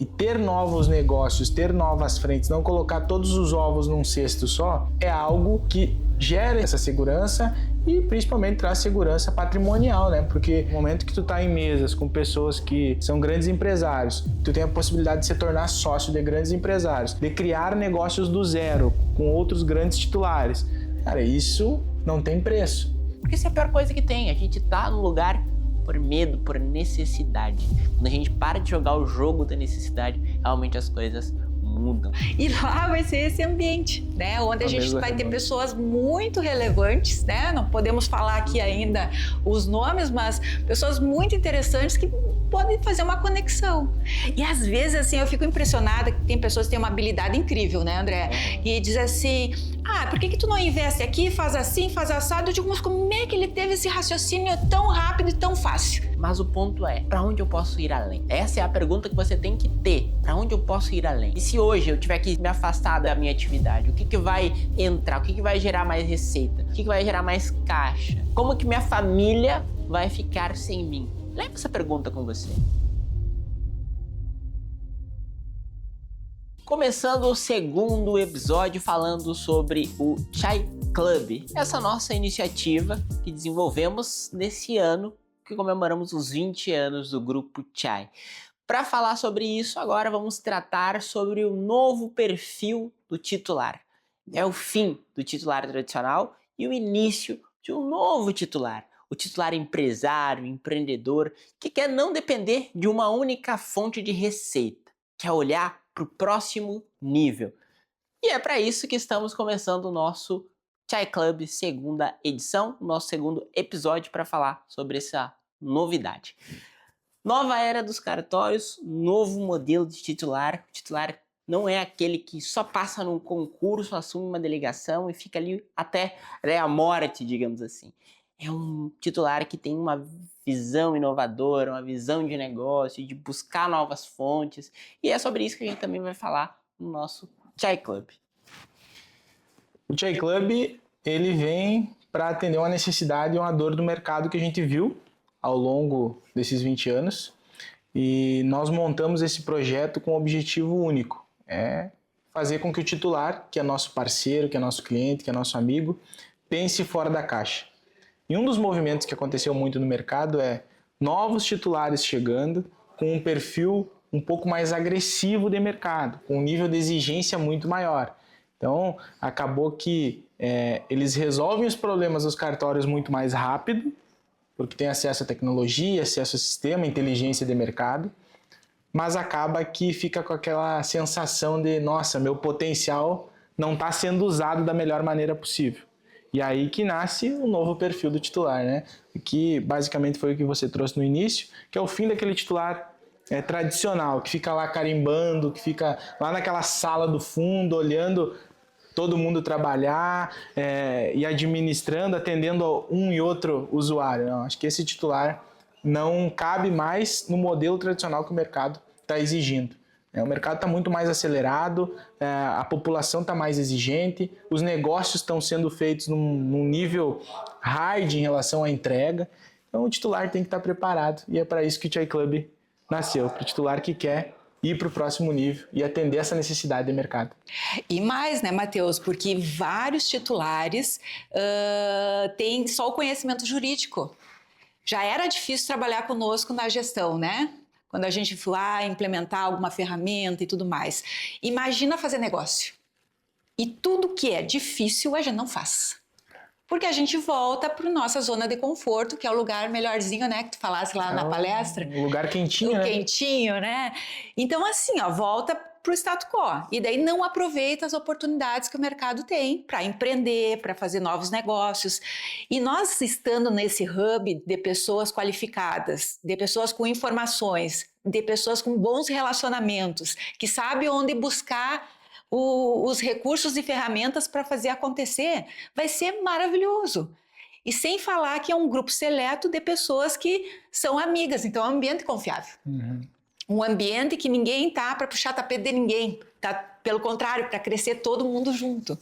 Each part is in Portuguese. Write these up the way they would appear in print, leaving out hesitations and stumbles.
e ter novos negócios, ter novas frentes, não colocar todos os ovos num cesto só, é algo que gera essa segurança e principalmente traz segurança patrimonial, né? Porque no momento que tu tá em mesas com pessoas que são grandes empresários, tu tem a possibilidade de se tornar sócio de grandes empresários, de criar negócios do zero com outros grandes titulares. Cara, isso não tem preço. Porque isso é a pior coisa que tem. A gente tá no lugar por medo, por necessidade. Quando a gente para de jogar o jogo da necessidade, realmente as coisas mudam. E lá vai ser esse ambiente, né? Onde a gente vai ter pessoas muito relevantes, né? Não podemos falar aqui ainda os nomes, mas pessoas muito interessantes que podem fazer uma conexão. E às vezes, assim, eu fico impressionada que tem pessoas que têm uma habilidade incrível, né, André? E diz assim, por que tu não investe aqui, faz assim, faz assado? Eu digo, mas como é que ele teve esse raciocínio tão rápido e tão fácil? Mas o ponto é, para onde eu posso ir além? Essa é a pergunta que você tem que ter. Para onde eu posso ir além? E se hoje eu tiver que me afastar da minha atividade, o que vai entrar? O que vai gerar mais receita? O que vai gerar mais caixa? Como que minha família vai ficar sem mim? Leve essa pergunta com você. Começando o segundo episódio falando sobre o Chai Club. Essa nossa iniciativa que desenvolvemos nesse ano que comemoramos os 20 anos do Grupo Chai. Para falar sobre isso, agora vamos tratar sobre o novo perfil do titular. É o fim do titular tradicional e o início de um novo titular. O titular empresário, empreendedor, que quer não depender de uma única fonte de receita, quer olhar para o próximo nível. E é para isso que estamos começando o nosso Chai Club segunda edição, nosso segundo episódio para falar sobre essa novidade. Nova era dos cartórios, novo modelo de titular. O titular não é aquele que só passa num concurso, assume uma delegação e fica ali até a morte, digamos assim. É um titular que tem uma visão inovadora, uma visão de negócio, de buscar novas fontes. E é sobre isso que a gente também vai falar no nosso Chai Club. O Chai Club, ele vem para atender uma necessidade e uma dor do mercado que a gente viu ao longo desses 20 anos. E nós montamos esse projeto com um objetivo único. É fazer com que o titular, que é nosso parceiro, que é nosso cliente, que é nosso amigo, pense fora da caixa. E um dos movimentos que aconteceu muito no mercado é novos titulares chegando com um perfil um pouco mais agressivo de mercado, com um nível de exigência muito maior. Então, acabou que eles resolvem os problemas dos cartórios muito mais rápido, porque tem acesso à tecnologia, acesso ao sistema, inteligência de mercado, mas acaba que fica com aquela sensação de, nossa, meu potencial não está sendo usado da melhor maneira possível. E aí que nasce o novo perfil do titular, né? Que basicamente foi o que você trouxe no início, que é o fim daquele titular tradicional, que fica lá carimbando, que fica lá naquela sala do fundo, olhando todo mundo trabalhar e administrando, atendendo um e outro usuário. Não, acho que esse titular não cabe mais no modelo tradicional que o mercado está exigindo. O mercado está muito mais acelerado, a população está mais exigente, os negócios estão sendo feitos num nível hard em relação à entrega. Então o titular tem que estar preparado e é para isso que o Chai Club nasceu, para o titular que quer ir para o próximo nível e atender essa necessidade de mercado. E mais, né, Matheus, porque vários titulares têm só o conhecimento jurídico. Já era difícil trabalhar conosco na gestão, né? Quando a gente foi lá implementar alguma ferramenta e tudo mais. Imagina fazer negócio. E tudo que é difícil a gente não faz. Porque a gente volta para a nossa zona de conforto, que é o lugar melhorzinho, né? Que tu falasse lá na palestra. Um lugar quentinho, né? Quentinho, né? Então, assim, volta para o status quo. E daí não aproveita as oportunidades que o mercado tem para empreender, para fazer novos negócios. E nós estando nesse hub de pessoas qualificadas, de pessoas com informações, de pessoas com bons relacionamentos, que sabem onde buscar os recursos e ferramentas para fazer acontecer, vai ser maravilhoso. E sem falar que é um grupo seleto de pessoas que são amigas, então é um ambiente confiável. Uhum. Um ambiente que ninguém tá para puxar tapete de ninguém, tá? Pelo contrário, para crescer todo mundo junto.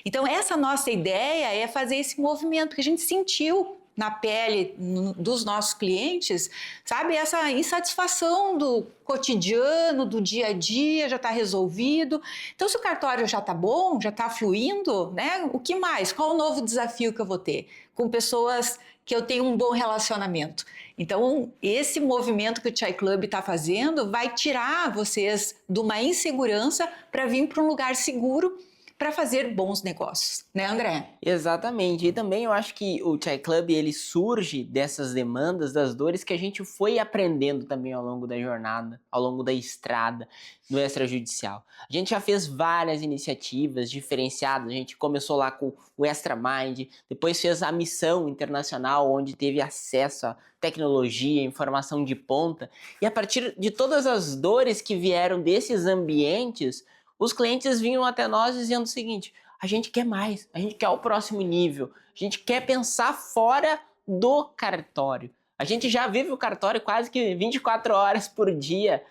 Então essa nossa ideia é fazer esse movimento, que a gente sentiu na pele dos nossos clientes, sabe? Essa insatisfação do cotidiano, do dia a dia, já está resolvido. Então, se o cartório já está bom, já está fluindo, né? O que mais? Qual o novo desafio que eu vou ter? Com pessoas que eu tenho um bom relacionamento. Então, esse movimento que o Chai Club está fazendo vai tirar vocês de uma insegurança para vir para um lugar seguro para fazer bons negócios, né, André? Exatamente. E também eu acho que o Chai Club, ele surge dessas demandas, das dores que a gente foi aprendendo também ao longo da jornada, ao longo da estrada do extrajudicial. A gente já fez várias iniciativas diferenciadas. A gente começou lá com o Extra Mind, depois fez a missão internacional, onde teve acesso a tecnologia, informação de ponta. E a partir de todas as dores que vieram desses ambientes, os clientes vinham até nós dizendo o seguinte: a gente quer mais, a gente quer o próximo nível, a gente quer pensar fora do cartório. A gente já vive o cartório quase que 24 horas por dia,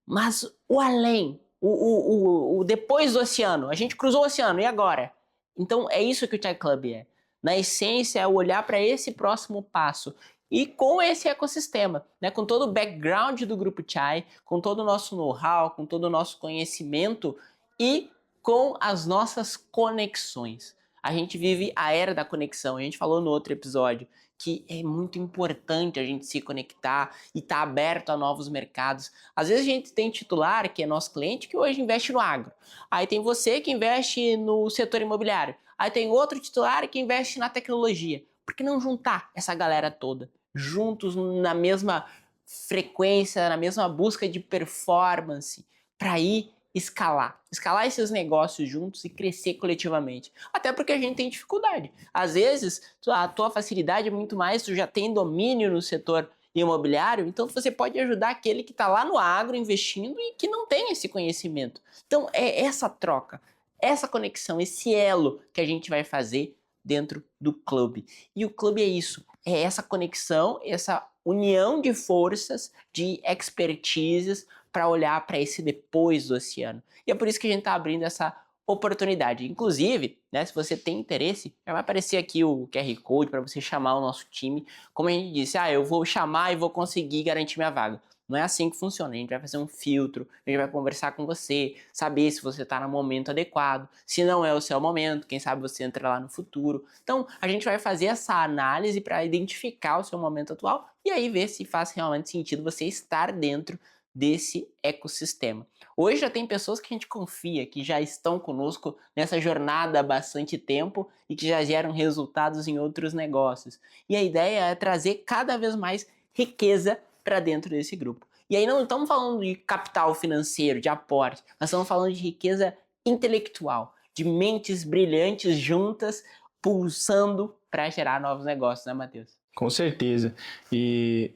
mas o além, o depois do oceano, a gente cruzou o oceano, e agora? Então é isso que o Chai Club é. Na essência, é olhar para esse próximo passo. E com esse ecossistema, né, com todo o background do Grupo Chai, com todo o nosso know-how, com todo o nosso conhecimento e com as nossas conexões. A gente vive a era da conexão. A gente falou no outro episódio que é muito importante a gente se conectar e estar aberto a novos mercados. Às vezes a gente tem titular, que é nosso cliente, que hoje investe no agro. Aí tem você que investe no setor imobiliário. Aí tem outro titular que investe na tecnologia. Por que não juntar essa galera toda juntos na mesma frequência, na mesma busca de performance, para ir escalar esses negócios juntos e crescer coletivamente? Até porque a gente tem dificuldade. Às vezes, a tua facilidade é muito mais, tu já tem domínio no setor imobiliário, então você pode ajudar aquele que está lá no agro investindo e que não tem esse conhecimento. Então é essa troca, essa conexão, esse elo que a gente vai fazer dentro do clube. E o clube é isso, é essa conexão, essa união de forças, de expertises para olhar para esse depois do oceano. E é por isso que a gente está abrindo essa oportunidade. Inclusive, né, se você tem interesse, já vai aparecer aqui o QR Code para você chamar o nosso time. Como a gente disse, eu vou chamar e vou conseguir garantir minha vaga. Não é assim que funciona. A gente vai fazer um filtro, a gente vai conversar com você, saber se você está no momento adequado, se não é o seu momento, quem sabe você entra lá no futuro. Então, a gente vai fazer essa análise para identificar o seu momento atual e aí ver se faz realmente sentido você estar dentro desse ecossistema. Hoje já tem pessoas que a gente confia, que já estão conosco nessa jornada há bastante tempo e que já geram resultados em outros negócios. E a ideia é trazer cada vez mais riqueza para dentro desse grupo. E aí não estamos falando de capital financeiro, de aporte, nós estamos falando de riqueza intelectual, de mentes brilhantes juntas, pulsando para gerar novos negócios, né, Matheus? Com certeza. E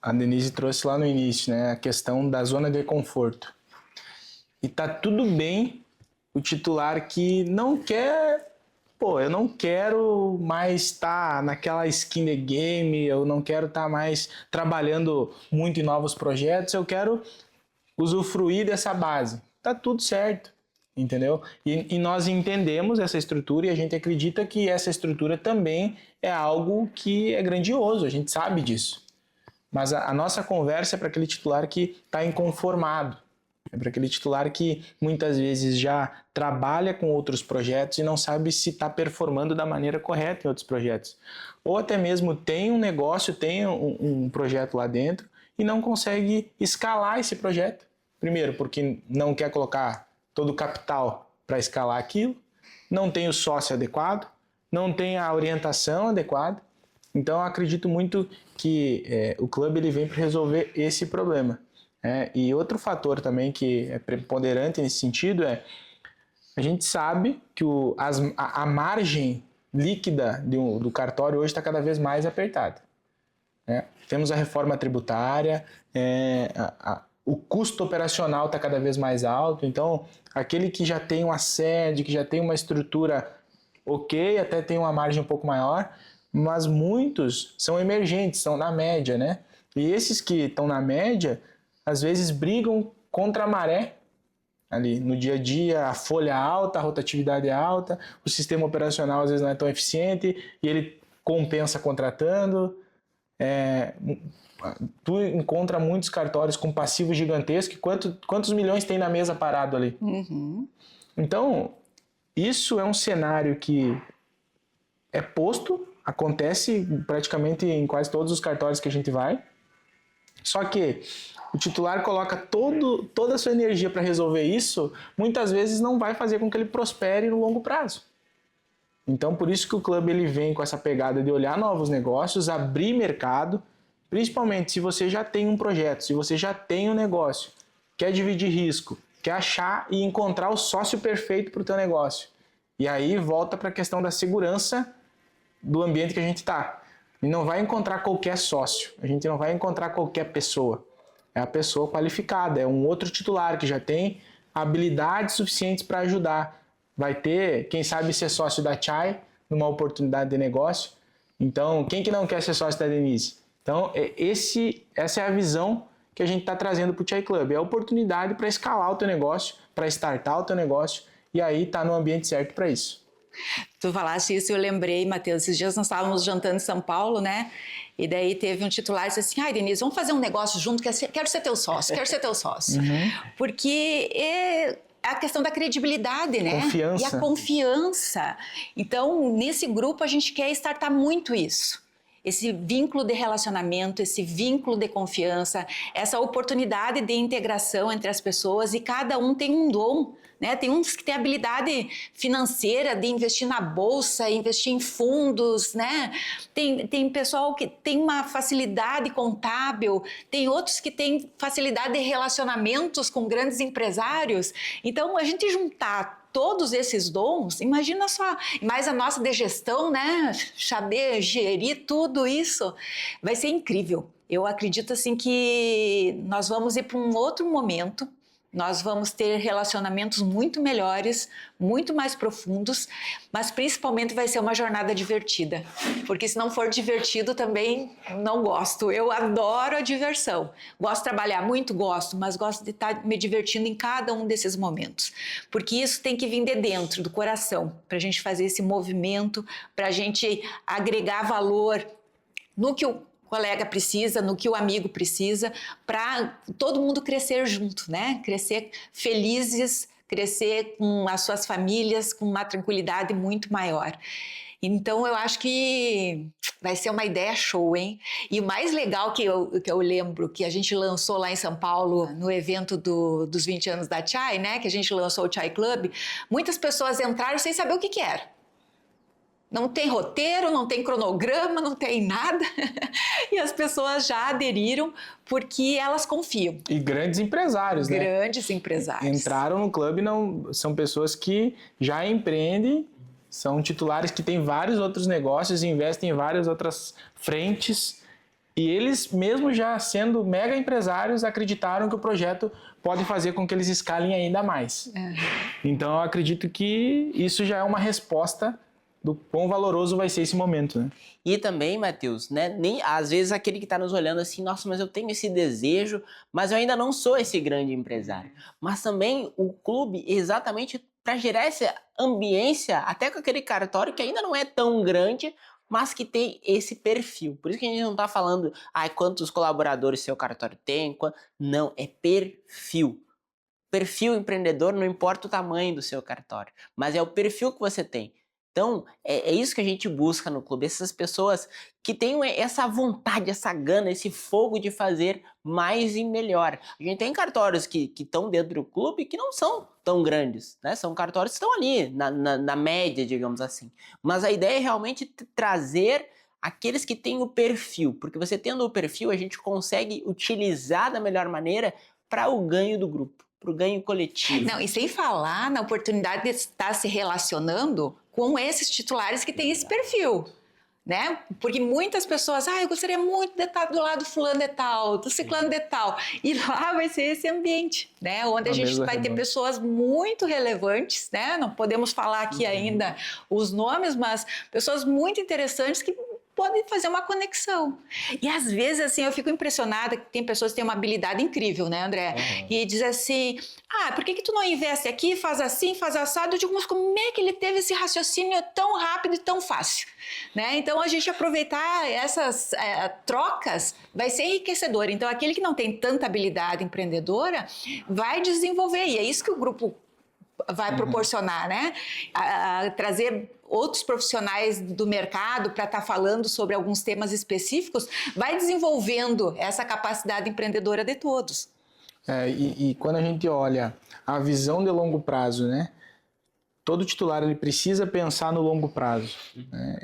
a Denise trouxe lá no início, né, a questão da zona de conforto. E tá tudo bem o titular que não quer, eu não quero mais estar naquela skin the game, eu não quero estar mais trabalhando muito em novos projetos, eu quero usufruir dessa base. Tá tudo certo, entendeu? E nós entendemos essa estrutura e a gente acredita que essa estrutura também é algo que é grandioso, a gente sabe disso. Mas a nossa conversa é para aquele titular que está inconformado. É para aquele titular que muitas vezes já trabalha com outros projetos e não sabe se está performando da maneira correta em outros projetos. Ou até mesmo tem um negócio, tem um projeto lá dentro e não consegue escalar esse projeto. Primeiro, porque não quer colocar todo o capital para escalar aquilo, não tem o sócio adequado, não tem a orientação adequada. Então, eu acredito muito que o clube ele vem para resolver esse problema. E outro fator também que é preponderante nesse sentido é a gente sabe que a margem líquida do cartório hoje está cada vez mais apertada. Temos a reforma tributária, o custo operacional está cada vez mais alto, então aquele que já tem uma sede, que já tem uma estrutura ok, até tem uma margem um pouco maior, mas muitos são emergentes, são na média, né? E esses que estão na média às vezes brigam contra a maré ali no dia a dia, a folha alta, a rotatividade é alta, o sistema operacional às vezes não é tão eficiente e ele compensa contratando. Tu encontra muitos cartórios com passivo gigantesco. Quantos milhões tem na mesa parado ali? Uhum. Então, isso é um cenário que é posto, acontece praticamente em quase todos os cartórios que a gente vai. Só que o titular coloca toda a sua energia para resolver isso, muitas vezes não vai fazer com que ele prospere no longo prazo. Então, por isso que o clube ele vem com essa pegada de olhar novos negócios, abrir mercado, principalmente se você já tem um projeto, se você já tem um negócio, quer dividir risco, quer achar e encontrar o sócio perfeito para o teu negócio. E aí volta para a questão da segurança do ambiente que a gente está. E não vai encontrar qualquer sócio, a gente não vai encontrar qualquer pessoa. É a pessoa qualificada, é um outro titular que já tem habilidades suficientes para ajudar. Vai ter, quem sabe, ser sócio da Chai numa oportunidade de negócio. Então, quem que não quer ser sócio da Denise? Então, essa é a visão que a gente está trazendo para o Chai Club. É a oportunidade para escalar o teu negócio, para startar o teu negócio e aí tá no ambiente certo para isso. Tu falaste isso e eu lembrei, Matheus, esses dias nós estávamos jantando em São Paulo, né? E daí teve um titular e disse assim, ai, Denise, vamos fazer um negócio junto, quero ser teu sócio, quero ser teu sócio. Uhum. Porque é a questão da credibilidade, né? Confiança. E a confiança. Então, nesse grupo a gente quer startar muito isso. Esse vínculo de relacionamento, esse vínculo de confiança, essa oportunidade de integração entre as pessoas e cada um tem um dom, né? Tem uns que têm habilidade financeira de investir na bolsa, investir em fundos, né? Tem pessoal que tem uma facilidade contábil, tem outros que têm facilidade de relacionamentos com grandes empresários. Então, a gente juntar todos esses dons, imagina só, mais a nossa de gestão, né? Saber gerir tudo isso, vai ser incrível. Eu acredito assim que nós vamos ir para um outro momento, nós vamos ter relacionamentos muito melhores, muito mais profundos, mas principalmente vai ser uma jornada divertida, porque se não for divertido também não gosto. Eu adoro a diversão, gosto de trabalhar muito, gosto, mas gosto de estar me divertindo em cada um desses momentos, porque isso tem que vir de dentro, do coração, para a gente fazer esse movimento, para a gente agregar valor no que o colega precisa, no que o amigo precisa, para todo mundo crescer junto, né? Crescer felizes, crescer com as suas famílias, com uma tranquilidade muito maior. Então, eu acho que vai ser uma ideia show, hein? E o mais legal que eu lembro, que a gente lançou lá em São Paulo, no evento dos 20 anos da Chai, né? Que a gente lançou o Chai Club, muitas pessoas entraram sem saber o que era. Não tem roteiro, não tem cronograma, não tem nada. E as pessoas já aderiram porque elas confiam. E grandes empresários, né? Grandes empresários. Entraram no clube, não são pessoas que já empreendem, são titulares que têm vários outros negócios, investem em várias outras frentes. E eles, mesmo já sendo mega empresários, acreditaram que o projeto pode fazer com que eles escalem ainda mais. Então, eu acredito que isso já é uma resposta do quão valoroso vai ser esse momento, né? E também, Matheus, né, nem às vezes aquele que está nos olhando assim, nossa, mas eu tenho esse desejo, mas eu ainda não sou esse grande empresário. Mas também o clube, exatamente para gerar essa ambiência, até com aquele cartório que ainda não é tão grande, mas que tem esse perfil. Por isso que a gente não está falando, quantos colaboradores seu cartório tem, não, é perfil. Perfil empreendedor, não importa o tamanho do seu cartório, mas é o perfil que você tem. Então, é isso que a gente busca no clube, essas pessoas que têm essa vontade, essa gana, esse fogo de fazer mais e melhor. A gente tem cartórios que estão dentro do clube que não são tão grandes, né? São cartórios que estão ali, na média, digamos assim. Mas a ideia é realmente trazer aqueles que têm o perfil, porque você tendo o perfil, a gente consegue utilizar da melhor maneira para o ganho do grupo, para o ganho coletivo. Não, e sem falar na oportunidade de estar se relacionando com esses titulares que têm esse perfil, né? Porque muitas pessoas, eu gostaria muito de estar do lado do fulano de tal, do ciclano de tal, e lá vai ser esse ambiente, né? Onde a gente vai ter pessoas muito relevantes, né? Não podemos falar aqui ainda os nomes, mas pessoas muito interessantes que podem fazer uma conexão. E às vezes, assim, eu fico impressionada que tem pessoas que têm uma habilidade incrível, né, André? E diz assim, por que tu não investe aqui, faz assim, faz assado? Eu digo, mas como é que ele teve esse raciocínio tão rápido e tão fácil? Né? Então, a gente aproveitar essas trocas vai ser enriquecedor. Então, aquele que não tem tanta habilidade empreendedora vai desenvolver. E é isso que o grupo vai proporcionar, né? Trazer outros profissionais do mercado para estar falando sobre alguns temas específicos, vai desenvolvendo essa capacidade empreendedora de todos. E quando a gente olha a visão de longo prazo, né? Todo titular ele precisa pensar no longo prazo. Né?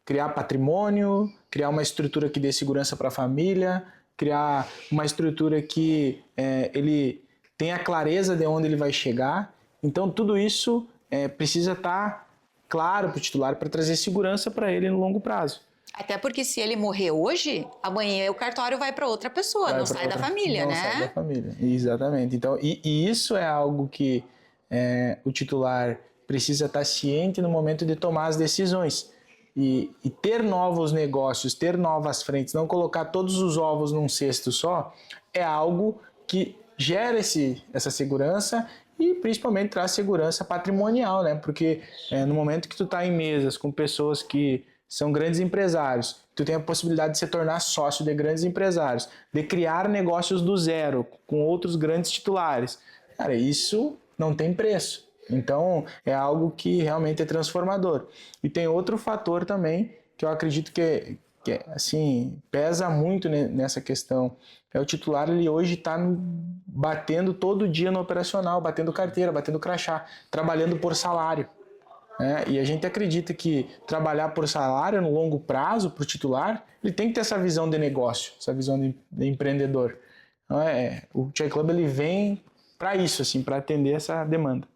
Criar patrimônio, criar uma estrutura que dê segurança para a família, criar uma estrutura que ele tenha clareza de onde ele vai chegar. Então, tudo isso precisa estar claro para o titular para trazer segurança para ele no longo prazo. Até porque se ele morrer hoje, amanhã o cartório vai para outra pessoa, não sai da família, né? Não sai da família, exatamente. Então, e isso é algo que o titular precisa estar ciente no momento de tomar as decisões. E ter novos negócios, ter novas frentes, não colocar todos os ovos num cesto só, é algo que gera essa segurança e principalmente traz segurança patrimonial, né? Porque no momento que tu está em mesas com pessoas que são grandes empresários, tu tem a possibilidade de se tornar sócio de grandes empresários, de criar negócios do zero com outros grandes titulares. Cara, isso não tem preço. Então, é algo que realmente é transformador. E tem outro fator também que eu acredito que assim, pesa muito nessa questão. O titular, ele hoje está batendo todo dia no operacional, batendo carteira, batendo crachá, trabalhando por salário. E a gente acredita que trabalhar por salário no longo prazo, para o titular, ele tem que ter essa visão de negócio, essa visão de empreendedor. Então, o Chai Club ele vem para isso, assim, para atender essa demanda.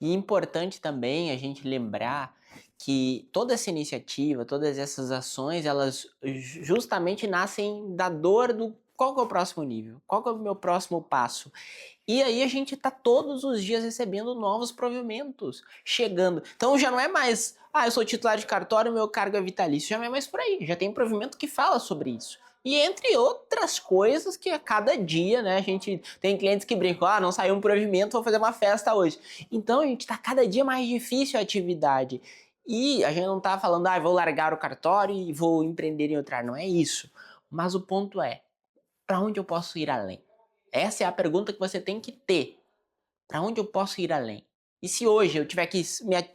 E é importante também a gente lembrar que toda essa iniciativa, todas essas ações, elas justamente nascem da dor do qual que é o próximo nível, qual que é o meu próximo passo. E aí a gente está todos os dias recebendo novos provimentos, chegando. Então já não é mais, eu sou titular de cartório, meu cargo é vitalício, já não é mais por aí, já tem provimento que fala sobre isso. E entre outras coisas que a cada dia, né, a gente tem clientes que brincam, não saiu um provimento, vou fazer uma festa hoje. Então, a gente está cada dia mais difícil a atividade. E a gente não está falando, vou largar o cartório e vou empreender em outra área. Não é isso. Mas o ponto é, para onde eu posso ir além? Essa é a pergunta que você tem que ter. Para onde eu posso ir além? E se hoje eu tiver que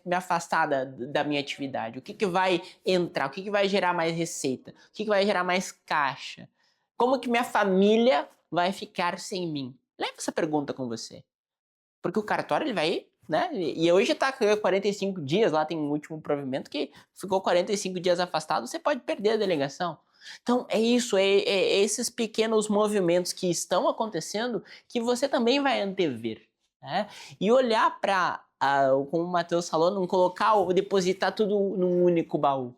me afastar da minha atividade, o que vai entrar? O que vai gerar mais receita? O que vai gerar mais caixa? Como que minha família vai ficar sem mim? Leva essa pergunta com você. Porque o cartório, ele vai, né? E hoje está 45 dias, lá tem um último provimento que ficou 45 dias afastado, você pode perder a delegação. Então, é isso, é esses pequenos movimentos que estão acontecendo que você também vai antever. Né? E olhar para, como o Matheus falou, não colocar ou depositar tudo num único baú.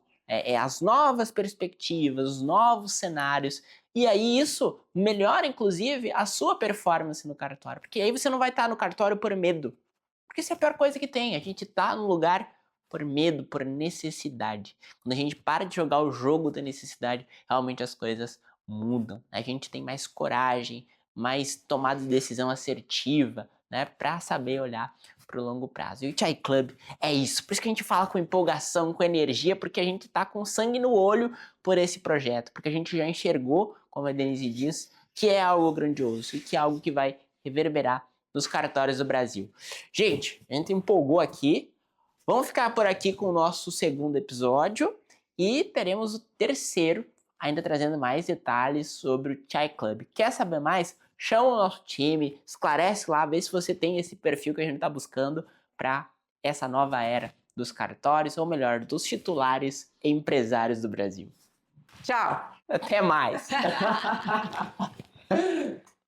As novas perspectivas, os novos cenários. E aí isso melhora, inclusive, a sua performance no cartório. Porque aí você não vai estar no cartório por medo. Porque isso é a pior coisa que tem. A gente está no lugar por medo, por necessidade. Quando a gente para de jogar o jogo da necessidade, realmente as coisas mudam. A gente tem mais coragem, mais tomada de decisão assertiva, né, para saber olhar para o longo prazo. E o Chai Club é isso. Por isso que a gente fala com empolgação, com energia, porque a gente está com sangue no olho por esse projeto, porque a gente já enxergou, como a Denise diz, que é algo grandioso e que é algo que vai reverberar nos cartórios do Brasil. Gente, a gente empolgou aqui. Vamos ficar por aqui com o nosso segundo episódio e teremos o terceiro, ainda trazendo mais detalhes sobre o Chai Club. Quer saber mais? Chama o nosso time, esclarece lá, vê se você tem esse perfil que a gente está buscando para essa nova era dos cartórios, ou melhor, dos titulares empresários do Brasil. Tchau! Até mais!